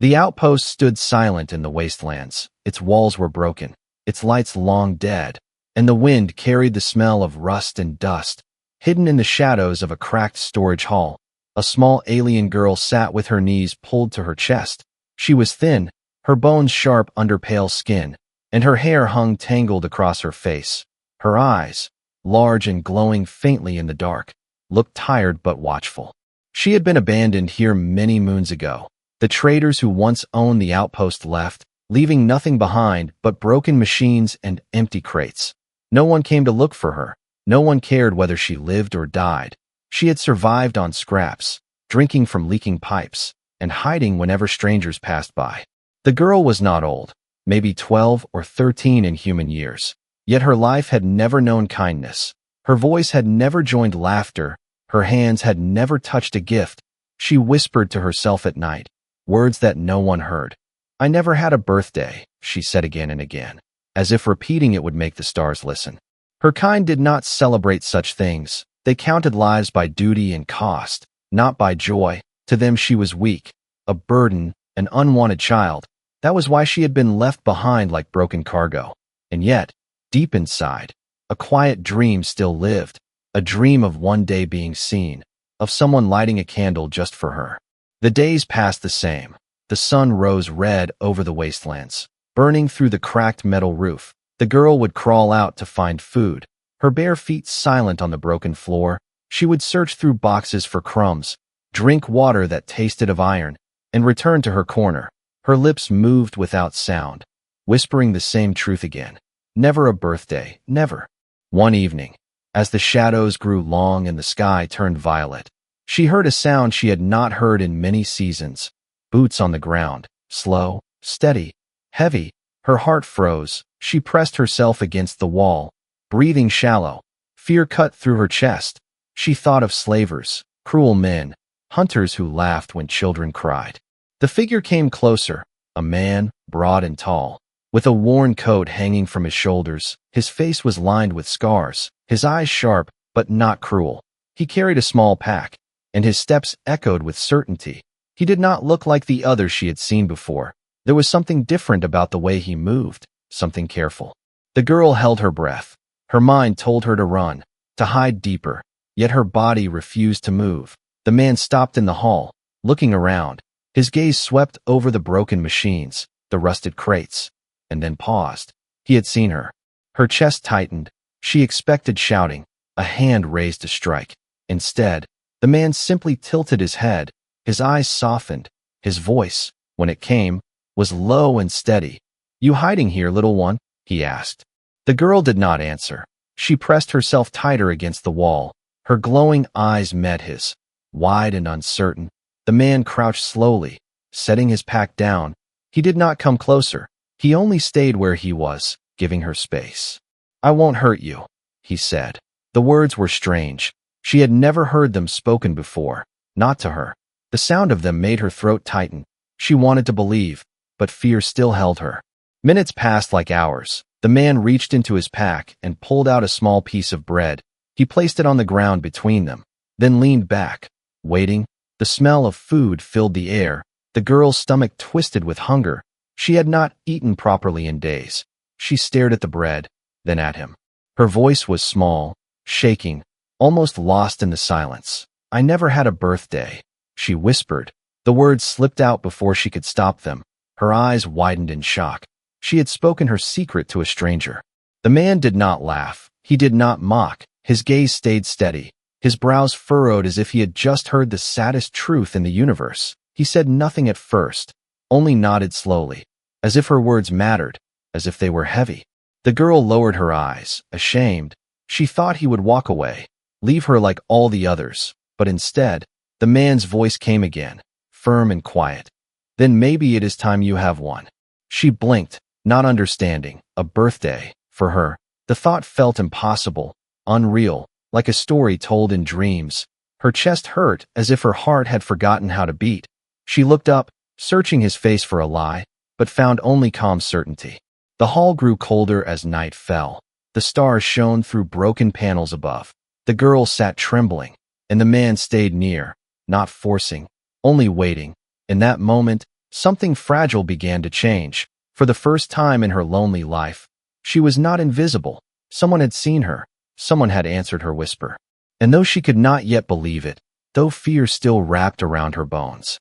The outpost stood silent in the wastelands. Its walls were broken, its lights long dead, and the wind carried the smell of rust and dust. Hidden in the shadows of a cracked storage hall, a small alien girl sat with her knees pulled to her chest. She was thin, her bones sharp under pale skin, and her hair hung tangled across her face. Her eyes, large and glowing faintly in the dark, looked tired but watchful. She had been abandoned here many moons ago. The traders who once owned the outpost left, leaving nothing behind but broken machines and empty crates. No one came to look for her. No one cared whether she lived or died. She had survived on scraps, drinking from leaking pipes, and hiding whenever strangers passed by. The girl was not old, maybe 12 or 13 in human years. Yet her life had never known kindness. Her voice had never joined laughter. Her hands had never touched a gift. She whispered to herself at night, words that no one heard. "I never had a birthday," she said again and again, as if repeating it would make the stars listen. Her kind did not celebrate such things. They counted lives by duty and cost, not by joy. To them she was weak, a burden, an unwanted child. That was why she had been left behind like broken cargo. And yet, deep inside, a quiet dream still lived, a dream of one day being seen, of someone lighting a candle just for her. The days passed the same. The sun rose red over the wastelands, burning through the cracked metal roof. The girl would crawl out to find food, her bare feet silent on the broken floor. She would search through boxes for crumbs, drink water that tasted of iron, and return to her corner. Her lips moved without sound, whispering the same truth again. Never a birthday, never. One evening, as the shadows grew long and the sky turned violet, she heard a sound she had not heard in many seasons. Boots on the ground, slow, steady, heavy. Her heart froze. She pressed herself against the wall, breathing shallow. Fear cut through her chest. She thought of slavers, cruel men, hunters who laughed when children cried. The figure came closer, a man, broad and tall, with a worn coat hanging from his shoulders. His face was lined with scars, his eyes sharp but not cruel. He carried a small pack, and his steps echoed with certainty. He did not look like the others she had seen before. There was something different about the way he moved, something careful. The girl held her breath. Her mind told her to run, to hide deeper, yet her body refused to move. The man stopped in the hall, looking around. His gaze swept over the broken machines, the rusted crates, and then paused. He had seen her. Her chest tightened. She expected shouting, a hand raised to strike. Instead, the man simply tilted his head. His eyes softened. His voice, when it came, was low and steady. "You hiding here, little one?" he asked. The girl did not answer. She pressed herself tighter against the wall. Her glowing eyes met his, wide and uncertain. The man crouched slowly, setting his pack down. He did not come closer. He only stayed where he was, giving her space. "I won't hurt you," he said. The words were strange. She had never heard them spoken before, not to her. The sound of them made her throat tighten. She wanted to believe, but fear still held her. Minutes passed like hours. The man reached into his pack and pulled out a small piece of bread. He placed it on the ground between them, then leaned back, waiting. The smell of food filled the air. The girl's stomach twisted with hunger. She had not eaten properly in days. She stared at the bread, then at him. Her voice was small, shaking, almost lost in the silence. "I never had a birthday," she whispered. The words slipped out before she could stop them. Her eyes widened in shock. She had spoken her secret to a stranger. The man did not laugh. He did not mock. His gaze stayed steady. His brows furrowed as if he had just heard the saddest truth in the universe. He said nothing at first, only nodded slowly, as if her words mattered, as if they were heavy. The girl lowered her eyes, ashamed. She thought he would walk away, leave her like all the others. But instead, the man's voice came again, firm and quiet. "Then maybe it is time you have one." She blinked, not understanding. A birthday, for her. The thought felt impossible, unreal, like a story told in dreams. Her chest hurt as if her heart had forgotten how to beat. She looked up, searching his face for a lie, but found only calm certainty. The hall grew colder as night fell. The stars shone through broken panels above. The girl sat trembling, and the man stayed near, not forcing, only waiting. In that moment, something fragile began to change. For the first time in her lonely life, she was not invisible. Someone had seen her. Someone had answered her whisper. And though she could not yet believe it, though fear still wrapped around her bones,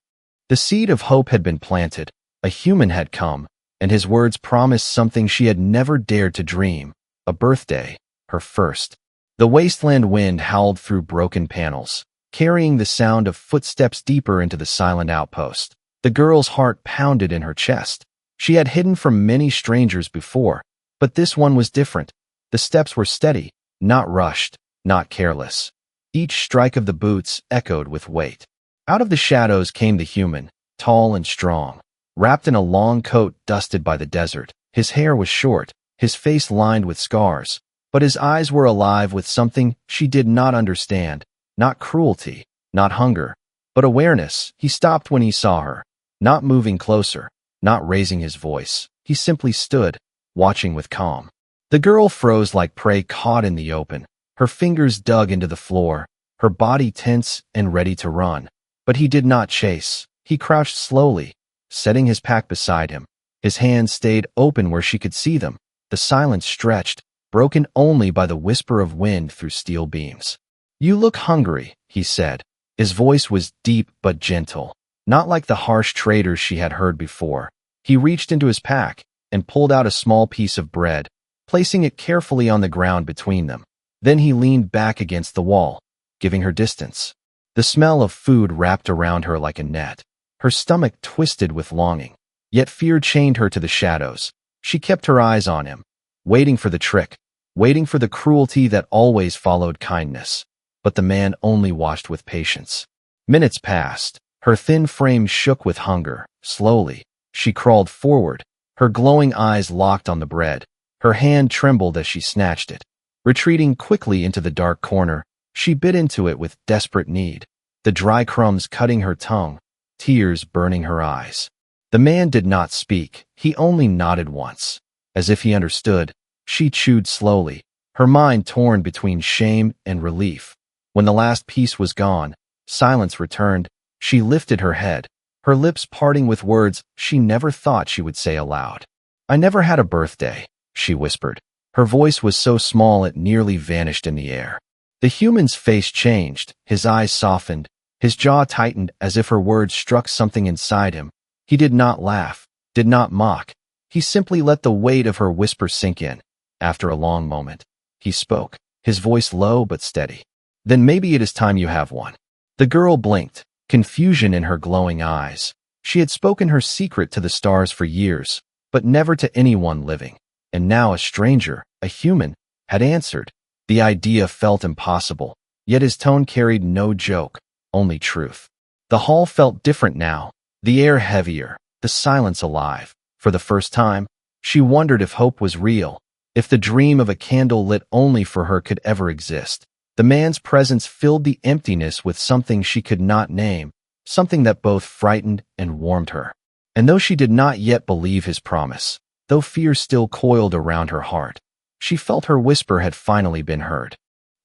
the seed of hope had been planted. A human had come, and his words promised something she had never dared to dream. A birthday, her first. The wasteland wind howled through broken panels, carrying the sound of footsteps deeper into the silent outpost. The girl's heart pounded in her chest. She had hidden from many strangers before, but this one was different. The steps were steady, not rushed, not careless. Each strike of the boots echoed with weight. Out of the shadows came the human, tall and strong, wrapped in a long coat dusted by the desert. His hair was short, his face lined with scars, but his eyes were alive with something she did not understand. Not cruelty, not hunger, but awareness. He stopped when he saw her, not moving closer, not raising his voice. He simply stood, watching with calm. The girl froze like prey caught in the open. Her fingers dug into the floor, her body tense and ready to run. But he did not chase. He crouched slowly, setting his pack beside him. His hands stayed open where she could see them. The silence stretched, broken only by the whisper of wind through steel beams. "You look hungry," he said. His voice was deep but gentle, not like the harsh traders she had heard before. He reached into his pack and pulled out a small piece of bread, placing it carefully on the ground between them. Then he leaned back against the wall, giving her distance. The smell of food wrapped around her like a net. Her stomach twisted with longing, yet fear chained her to the shadows. She kept her eyes on him, waiting for the trick, waiting for the cruelty that always followed kindness. But the man only watched with patience. Minutes passed. Her thin frame shook with hunger. Slowly, she crawled forward, her glowing eyes locked on the bread. Her hand trembled as she snatched it. Retreating quickly into the dark corner, she bit into it with desperate need, the dry crumbs cutting her tongue, tears burning her eyes. The man did not speak. He only nodded once, as if he understood. She chewed slowly, her mind torn between shame and relief. When the last piece was gone, silence returned. She lifted her head, her lips parting with words she never thought she would say aloud. "I never had a birthday," she whispered. Her voice was so small it nearly vanished in the air. The human's face changed, his eyes softened, his jaw tightened as if her words struck something inside him. He did not laugh, did not mock. He simply let the weight of her whisper sink in. After a long moment, he spoke, his voice low but steady. "Then maybe it is time you have one." The girl blinked, confusion in her glowing eyes. She had spoken her secret to the stars for years, but never to anyone living. And now a stranger, a human, had answered. The idea felt impossible, yet his tone carried no joke, only truth. The hall felt different now, the air heavier, the silence alive. For the first time, she wondered if hope was real, if the dream of a candle lit only for her could ever exist. The man's presence filled the emptiness with something she could not name, something that both frightened and warmed her. And though she did not yet believe his promise, though fear still coiled around her heart, she felt her whisper had finally been heard.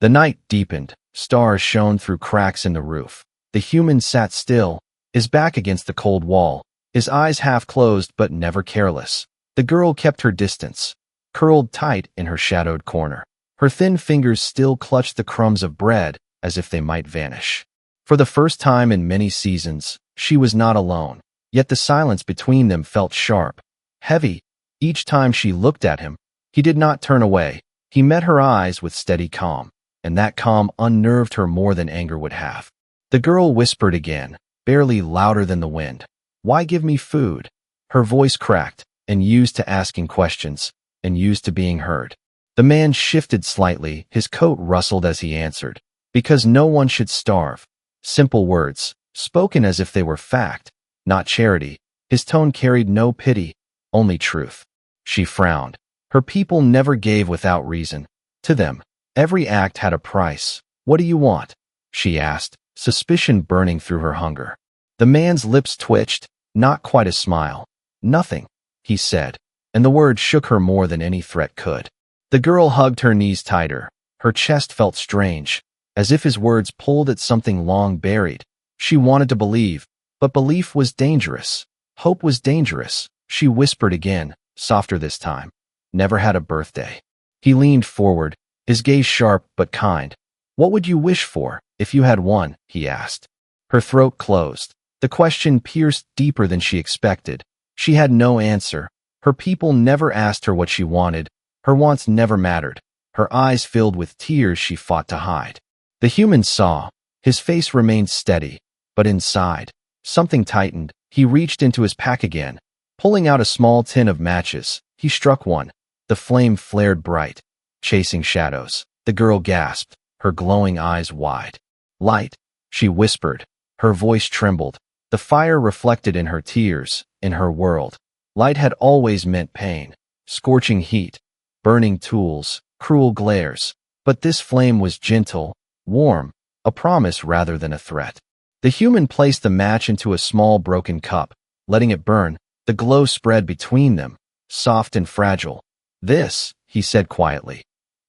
The night deepened, stars shone through cracks in the roof. The human sat still, his back against the cold wall, his eyes half closed but never careless. The girl kept her distance, curled tight in her shadowed corner. Her thin fingers still clutched the crumbs of bread as if they might vanish. For the first time in many seasons, she was not alone, yet the silence between them felt sharp, heavy. Each time she looked at him, he did not turn away. He met her eyes with steady calm, and that calm unnerved her more than anger would have. The girl whispered again, barely louder than the wind. "Why give me food?" Her voice cracked, and used to asking questions, and used to being heard. The man shifted slightly, his coat rustled as he answered. "Because no one should starve." Simple words, spoken as if they were fact, not charity. His tone carried no pity, only truth. She frowned. Her people never gave without reason. To them, every act had a price. "What do you want?" she asked, suspicion burning through her hunger. The man's lips twitched, not quite a smile. "Nothing," he said, and the word shook her more than any threat could. The girl hugged her knees tighter. Her chest felt strange, as if his words pulled at something long buried. She wanted to believe, but belief was dangerous. Hope was dangerous, she whispered again, softer this time. Never had a birthday. He leaned forward, his gaze sharp but kind. What would you wish for, if you had one? He asked. Her throat closed. The question pierced deeper than she expected. She had no answer. Her people never asked her what she wanted. Her wants never mattered. Her eyes filled with tears she fought to hide. The human saw. His face remained steady, but inside, something tightened. He reached into his pack again. Pulling out a small tin of matches, he struck one. The flame flared bright, chasing shadows. The girl gasped, her glowing eyes wide. Light, she whispered. Her voice trembled. The fire reflected in her tears, in her world. Light had always meant pain, scorching heat, burning tools, cruel glares. But this flame was gentle, warm, a promise rather than a threat. The human placed the match into a small broken cup, letting it burn. The glow spread between them, soft and fragile. This, he said quietly,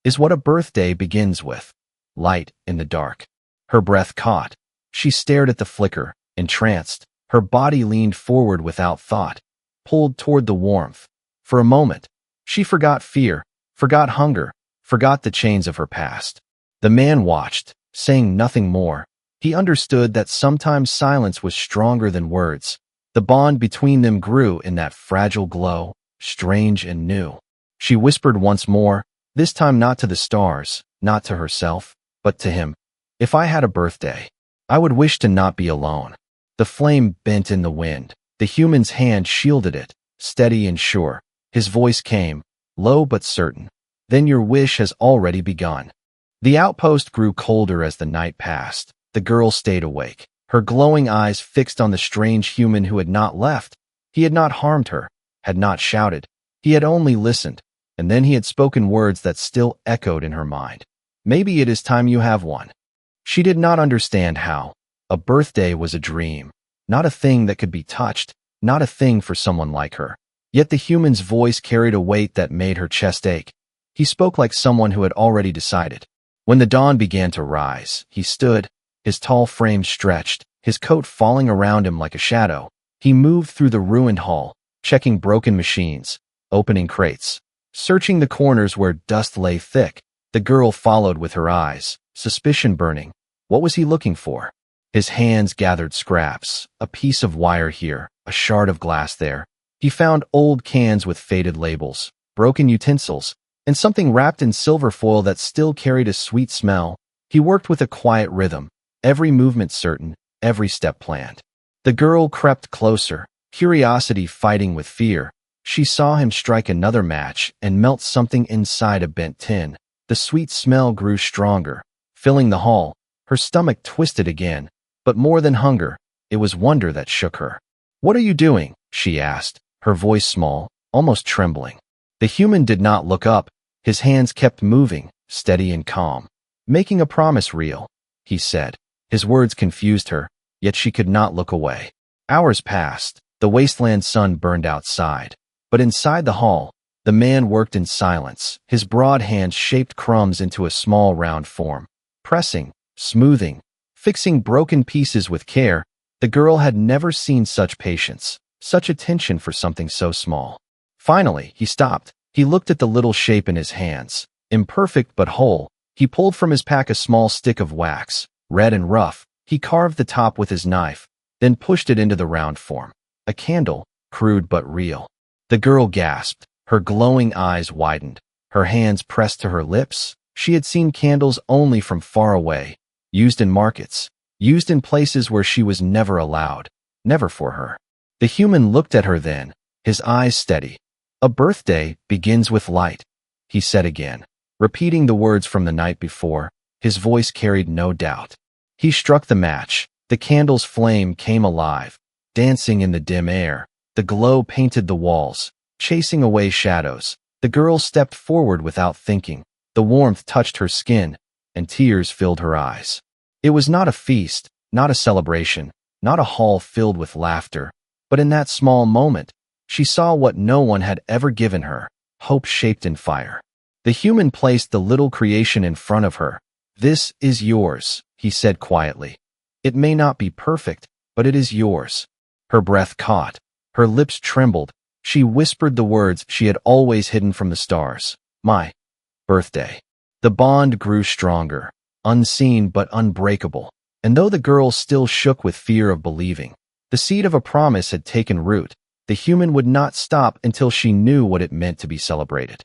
is what a birthday begins with. Light in the dark. Her breath caught. She stared at the flicker, entranced. Her body leaned forward without thought, pulled toward the warmth. For a moment, she forgot fear, forgot hunger, forgot the chains of her past. The man watched, saying nothing more. He understood that sometimes silence was stronger than words. The bond between them grew in that fragile glow, strange and new. She whispered once more, this time not to the stars, not to herself, but to him. If I had a birthday, I would wish to not be alone. The flame bent in the wind. The human's hand shielded it, steady and sure. His voice came, low but certain. Then your wish has already begun. The outpost grew colder as the night passed. The girl stayed awake, her glowing eyes fixed on the strange human who had not left. He had not harmed her, had not shouted. He had only listened, and then he had spoken words that still echoed in her mind. Maybe it is time you have one. She did not understand how. A birthday was a dream, not a thing that could be touched, not a thing for someone like her. Yet the human's voice carried a weight that made her chest ache. He spoke like someone who had already decided. When the dawn began to rise, he stood, his tall frame stretched, his coat falling around him like a shadow. He moved through the ruined hall, checking broken machines, opening crates, searching the corners where dust lay thick. The girl followed with her eyes, suspicion burning. What was he looking for? His hands gathered scraps, a piece of wire here, a shard of glass there. He found old cans with faded labels, broken utensils, and something wrapped in silver foil that still carried a sweet smell. He worked with a quiet rhythm, every movement certain, every step planned. The girl crept closer, curiosity fighting with fear. She saw him strike another match and melt something inside a bent tin. The sweet smell grew stronger, filling the hall. Her stomach twisted again, but more than hunger, it was wonder that shook her. What are you doing? She asked, her voice small, almost trembling. The human did not look up. His hands kept moving, steady and calm. Making a promise real, he said. His words confused her, yet she could not look away. Hours passed. The wasteland sun burned outside. But inside the hall, the man worked in silence. His broad hands shaped crumbs into a small round form. Pressing, smoothing, fixing broken pieces with care. The girl had never seen such patience, such attention for something so small. Finally, he stopped. He looked at the little shape in his hands. Imperfect but whole. He pulled from his pack a small stick of wax, red and rough. He carved the top with his knife, then pushed it into the round form. A candle, crude but real. The girl gasped. Her glowing eyes widened. Her hands pressed to her lips. She had seen candles only from far away, used in markets, used in places where she was never allowed, never for her. The human looked at her then, his eyes steady. A birthday begins with light, he said again, repeating the words from the night before. His voice carried no doubt. He struck the match. The candle's flame came alive, dancing in the dim air. The glow painted the walls, chasing away shadows. The girl stepped forward without thinking. The warmth touched her skin, and tears filled her eyes. It was not a feast, not a celebration, not a hall filled with laughter, but in that small moment, she saw what no one had ever given her, hope shaped in fire. The human placed the little creation in front of her. This is yours, he said quietly. It may not be perfect, but it is yours. Her breath caught. Her lips trembled. She whispered the words she had always hidden from the stars. My birthday. The bond grew stronger, unseen but unbreakable. And though the girl still shook with fear of believing, the seed of a promise had taken root. The human would not stop until she knew what it meant to be celebrated.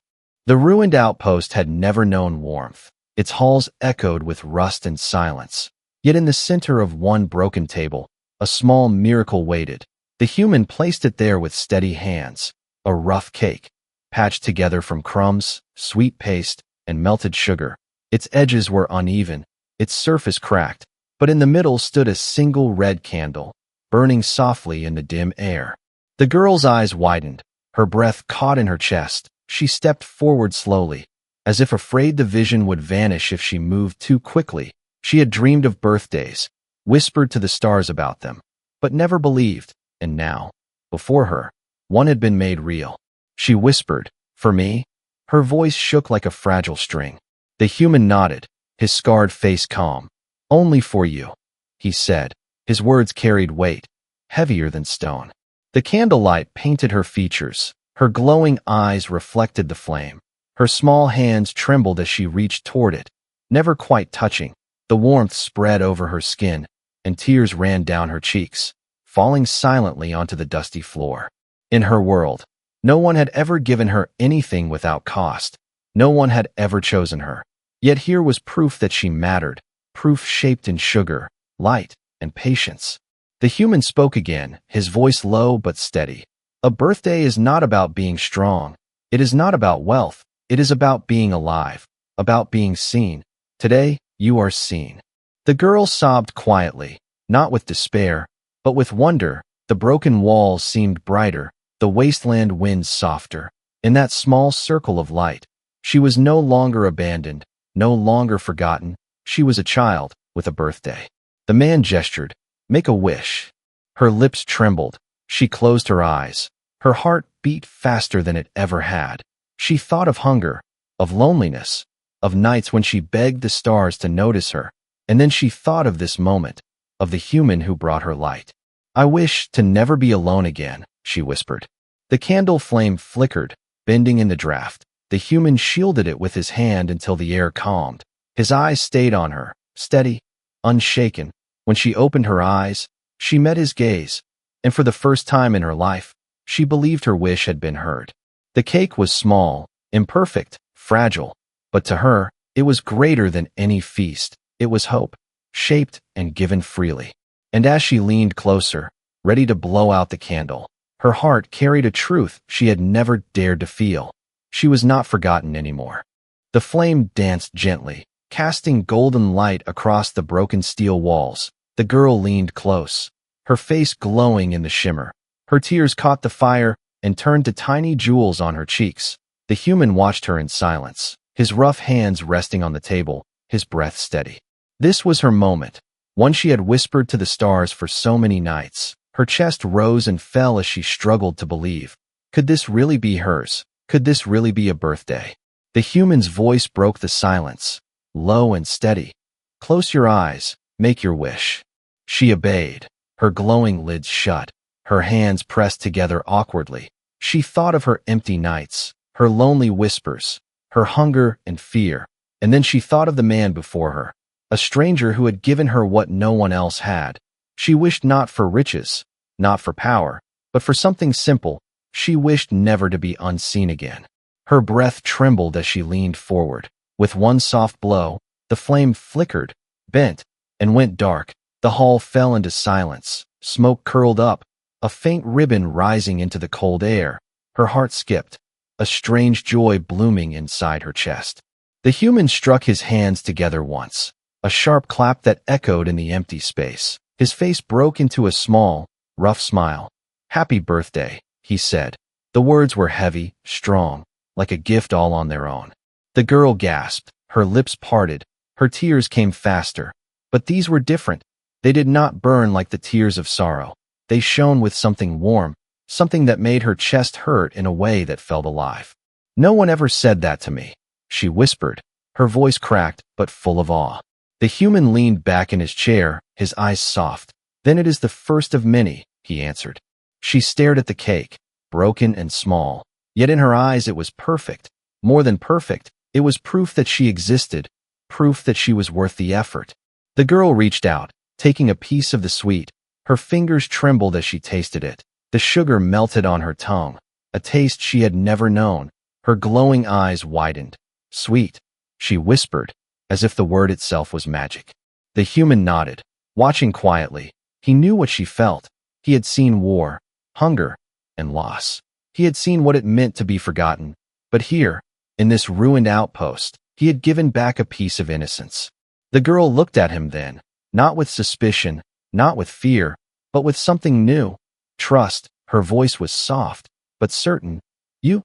The ruined outpost had never known warmth. Its halls echoed with rust and silence. Yet in the center of one broken table, a small miracle waited. The human placed it there with steady hands. A rough cake, patched together from crumbs, sweet paste, and melted sugar. Its edges were uneven, its surface cracked, but in the middle stood a single red candle, burning softly in the dim air. The girl's eyes widened, her breath caught in her chest. She stepped forward slowly, as if afraid the vision would vanish if she moved too quickly. She had dreamed of birthdays, whispered to the stars about them, but never believed, and now, before her, one had been made real. She whispered, "For me?" Her voice shook like a fragile string. The human nodded, his scarred face calm. "Only for you," he said. His words carried weight, heavier than stone. The candlelight painted her features. Her glowing eyes reflected the flame. Her small hands trembled as she reached toward it, never quite touching. The warmth spread over her skin, and tears ran down her cheeks, falling silently onto the dusty floor. In her world, no one had ever given her anything without cost. No one had ever chosen her. Yet here was proof that she mattered, proof shaped in sugar, light, and patience. The human spoke again, his voice low but steady. "A birthday is not about being strong. It is not about wealth. It is about being alive, about being seen. Today, you are seen." The girl sobbed quietly, not with despair, but with wonder. The broken walls seemed brighter, the wasteland winds softer. In that small circle of light, she was no longer abandoned, no longer forgotten. She was a child with a birthday. The man gestured, "Make a wish." Her lips trembled. She closed her eyes. Her heart beat faster than it ever had. She thought of hunger, of loneliness, of nights when she begged the stars to notice her. And then she thought of this moment, of the human who brought her light. "I wish to never be alone again," she whispered. The candle flame flickered, bending in the draft. The human shielded it with his hand until the air calmed. His eyes stayed on her, steady, unshaken. When she opened her eyes, she met his gaze, and for the first time in her life, she believed her wish had been heard. The cake was small, imperfect, fragile, but to her, it was greater than any feast. It was hope, shaped and given freely. And as she leaned closer, ready to blow out the candle, her heart carried a truth she had never dared to feel. She was not forgotten anymore. The flame danced gently, casting golden light across the broken steel walls. The girl leaned close, her face glowing in the shimmer. Her tears caught the fire and turned to tiny jewels on her cheeks. The human watched her in silence, his rough hands resting on the table, his breath steady. This was her moment, one she had whispered to the stars for so many nights. Her chest rose and fell as she struggled to believe. Could this really be hers? Could this really be a birthday? The human's voice broke the silence, low and steady. "Close your eyes, make your wish." She obeyed, her glowing lids shut, her hands pressed together awkwardly. She thought of her empty nights, her lonely whispers, her hunger and fear, and then she thought of the man before her, a stranger who had given her what no one else had. She wished not for riches, not for power, but for something simple. She wished never to be unseen again. Her breath trembled as she leaned forward. With one soft blow, the flame flickered, bent, and went dark. The hall fell into silence. Smoke curled up, a faint ribbon rising into the cold air. Her heart skipped, a strange joy blooming inside her chest. The human struck his hands together once, a sharp clap that echoed in the empty space. His face broke into a small, rough smile. "Happy birthday," he said. The words were heavy, strong, like a gift all on their own. The girl gasped, her lips parted, her tears came faster. But these were different. They did not burn like the tears of sorrow. They shone with something warm, something that made her chest hurt in a way that felt alive. "No one ever said that to me," she whispered, her voice cracked but full of awe. The human leaned back in his chair, his eyes soft. "Then it is the first of many," he answered. She stared at the cake, broken and small, yet in her eyes it was perfect. More than perfect, it was proof that she existed, proof that she was worth the effort. The girl reached out, taking a piece of the sweet. Her fingers trembled as she tasted it. The sugar melted on her tongue, a taste she had never known. Her glowing eyes widened. Sweet, she whispered, as if the word itself was magic. The human nodded, watching quietly. He knew what she felt. He had seen war, hunger, and loss. He had seen what it meant to be forgotten. But here, in this ruined outpost, he had given back a piece of innocence. The girl looked at him then, not with suspicion, not with fear, but with something new. Trust. Her voice was soft, but certain. You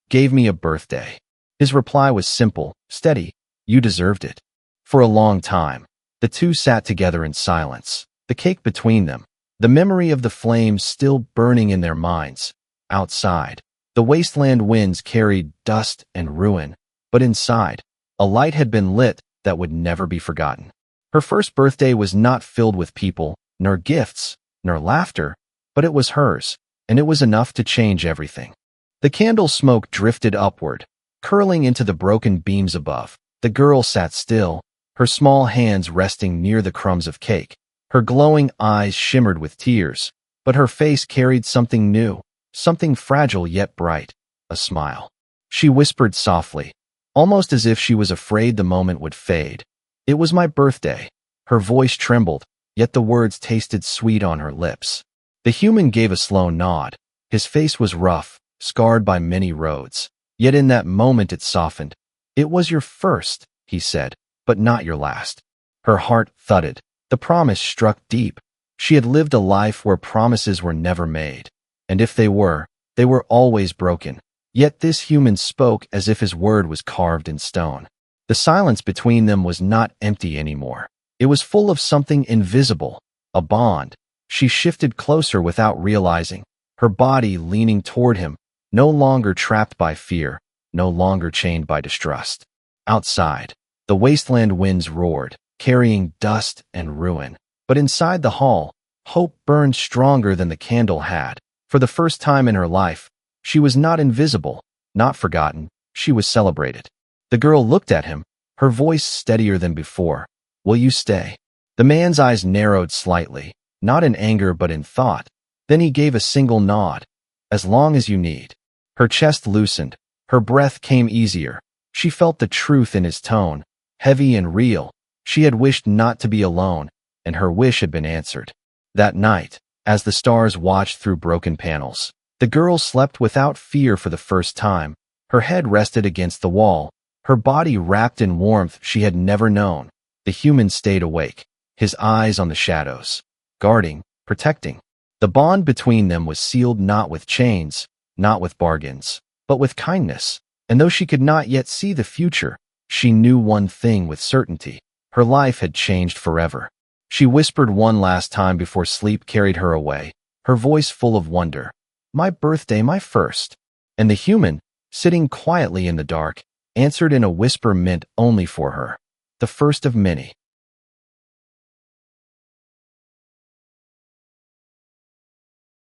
gave me a birthday. His reply was simple, steady. You deserved it. For a long time, the two sat together in silence, the cake between them, the memory of the flames still burning in their minds. Outside, the wasteland winds carried dust and ruin, but inside, a light had been lit that would never be forgotten. Her first birthday was not filled with people, nor gifts, nor laughter, but it was hers, and it was enough to change everything. The candle smoke drifted upward, curling into the broken beams above. The girl sat still, her small hands resting near the crumbs of cake. Her glowing eyes shimmered with tears, but her face carried something new, something fragile yet bright, a smile. She whispered softly, almost as if she was afraid the moment would fade. It was my birthday. Her voice trembled, yet the words tasted sweet on her lips. The human gave a slow nod. His face was rough, scarred by many roads. Yet in that moment it softened. It was your first, he said, but not your last. Her heart thudded. The promise struck deep. She had lived a life where promises were never made. And if they were always broken. Yet this human spoke as if his word was carved in stone. The silence between them was not empty anymore. It was full of something invisible, a bond. She shifted closer without realizing, her body leaning toward him, no longer trapped by fear, no longer chained by distrust. Outside, the wasteland winds roared, carrying dust and ruin. But inside the hall, hope burned stronger than the candle had. For the first time in her life, she was not invisible, not forgotten, she was celebrated. The girl looked at him, her voice steadier than before. Will you stay? The man's eyes narrowed slightly, not in anger but in thought. Then he gave a single nod. As long as you need. Her chest loosened, her breath came easier. She felt the truth in his tone, heavy and real. She had wished not to be alone, and her wish had been answered. That night, as the stars watched through broken panels, the girl slept without fear for the first time. Her head rested against the wall, her body wrapped in warmth she had never known. The human stayed awake, his eyes on the shadows, guarding, protecting. The bond between them was sealed not with chains, not with bargains, but with kindness. And though she could not yet see the future, she knew one thing with certainty. Her life had changed forever. She whispered one last time before sleep carried her away, her voice full of wonder. My birthday, my first. And the human, sitting quietly in the dark, answered in a whisper meant only for her. The first of many.